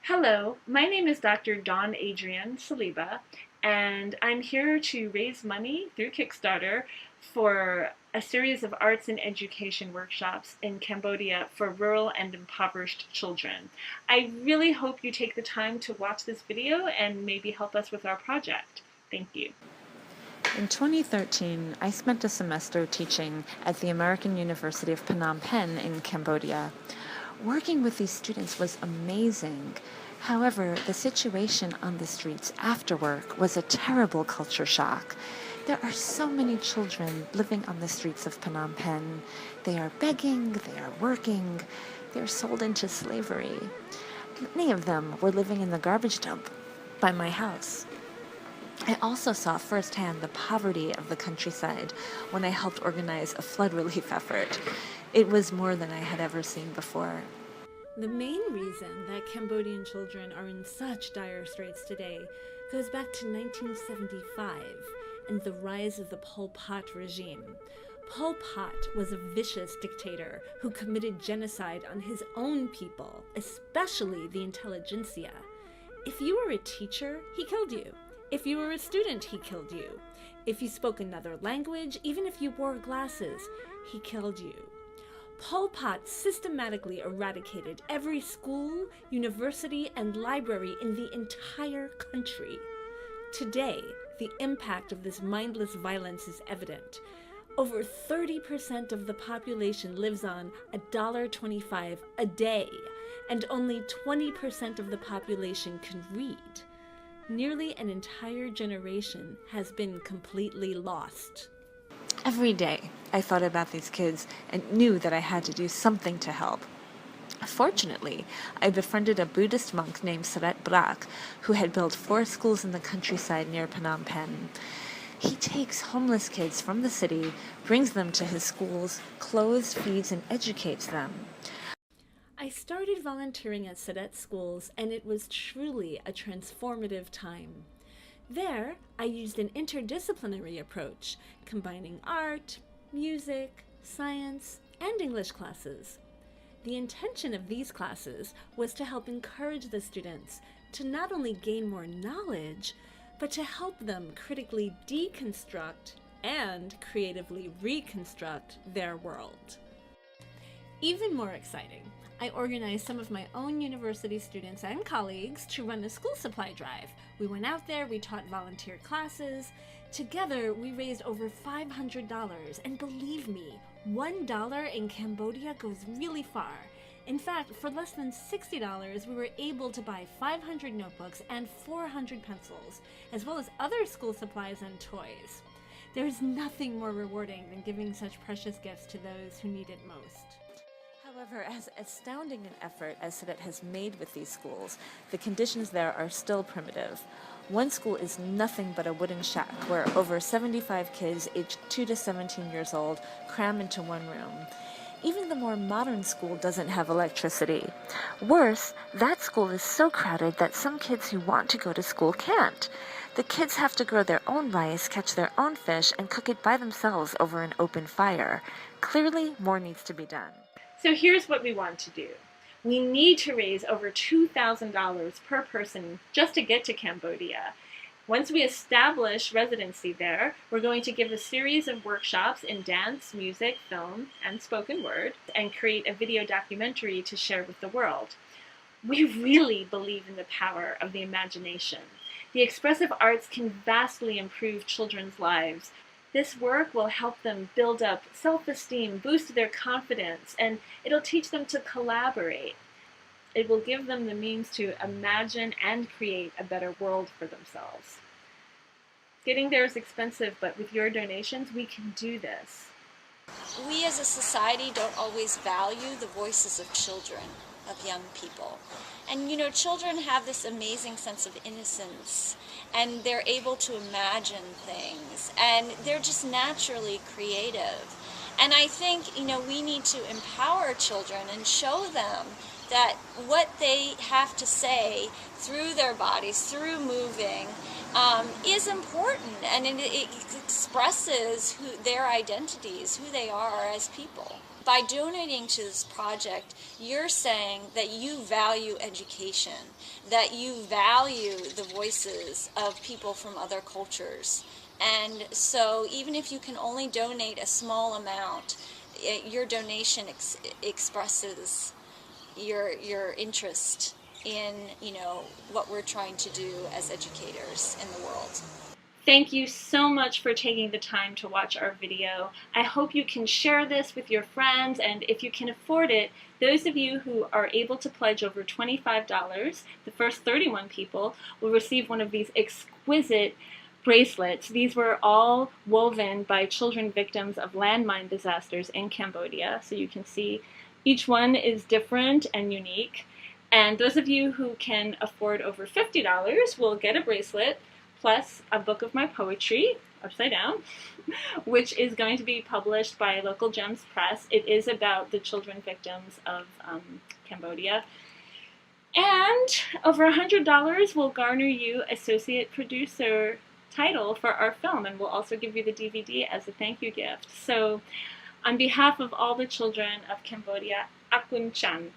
Hello, my name is Dr. Dawn Adrienne Saliba, and I'm here to raise money through Kickstarter for a series of arts and education workshops in Cambodia for rural and impoverished children. I really hope you take the time to watch this video and maybe help us with our project. Thank you. In 2013, I spent a semester teaching at the American University of Phnom Penh in Cambodia. Working with these students was amazing. However, the situation on the streets after work was a terrible culture shock. There are so many children living on the streets of Phnom Penh. They are begging, they are working, they are sold into slavery. Many of them were living in the garbage dump by my house. I also saw firsthand the poverty of the countryside when I helped organize a flood relief effort. It was more than I had ever seen before. The main reason that Cambodian children are in such dire straits today goes back to 1975 and the rise of the Pol Pot regime. Pol Pot was a vicious dictator who committed genocide on his own people, especially the intelligentsia. If you were a teacher, he killed you. If you were a student, he killed you. If you spoke another language, even if you wore glasses, he killed you. Pol Pot systematically eradicated every school, university, and library in the entire country. Today, the impact of this mindless violence is evident. Over 30% of the population lives on $1.25 a day, and only 20% of the population can read. Nearly an entire generation has been completely lost. Every day, I thought about these kids and knew that I had to do something to help. Fortunately, I befriended a Buddhist monk named Saret Brak, who had built 4 schools in the countryside near Phnom Penh. He takes homeless kids from the city, brings them to his schools, clothes, feeds, and educates them. I started volunteering at Saret schools, and it was truly a transformative time. There, I used an interdisciplinary approach, combining art, music, science, and English classes. The intention of these classes was to help encourage the students to not only gain more knowledge, but to help them critically deconstruct and creatively reconstruct their world. Even more exciting, I organized some of my own university students and colleagues to run a school supply drive. We went out there, we taught volunteer classes. Together, we raised over $500, and believe me, $1 in Cambodia goes really far. In fact, for less than $60, we were able to buy 500 notebooks and 400 pencils, as well as other school supplies and toys. There is nothing more rewarding than giving such precious gifts to those who need it most. However, as astounding an effort as Saret has made with these schools, the conditions there are still primitive. One school is nothing but a wooden shack where over 75 kids aged 2 to 17 years old cram into one room. Even the more modern school doesn't have electricity. Worse, that school is so crowded that some kids who want to go to school can't. The kids have to grow their own rice, catch their own fish, and cook it by themselves over an open fire. Clearly, more needs to be done. So here's what we want to do. We need to raise over $2,000 per person just to get to Cambodia. Once we establish residency there, we're going to give a series of workshops in dance, music, film, and spoken word, and create a video documentary to share with the world. We really believe in the power of the imagination. The expressive arts can vastly improve children's lives. This work will help them build up self-esteem, boost their confidence, and it'll teach them to collaborate. It will give them the means to imagine and create a better world for themselves. Getting there is expensive, but with your donations, we can do this. We as a society don't always value the voices of children, of young people. And you know, children have this amazing sense of innocence, and they're able to imagine things, and they're just naturally creative. And I think, you know, we need to empower children and show them that what they have to say through their bodies, through moving, is important, and it expresses their identities, who they are as people. By donating to this project, you're saying that you value education, that you value the voices of people from other cultures. And so even if you can only donate a small amount, your donation expresses your interest in, what we're trying to do as educators in the world. Thank you so much for taking the time to watch our video. I hope you can share this with your friends, and if you can afford it, those of you who are able to pledge over $25, the first 31 people will receive one of these exquisite bracelets. These were all woven by children victims of landmine disasters in Cambodia. So you can see each one is different and unique. And those of you who can afford over $50 will get a bracelet plus a book of my poetry, upside down, which is going to be published by Local Gems Press. It is about the children victims of Cambodia. And over $100 will garner you associate producer title for our film, and we'll also give you the DVD as a thank you gift. So on behalf of all the children of Cambodia, Akun Chan.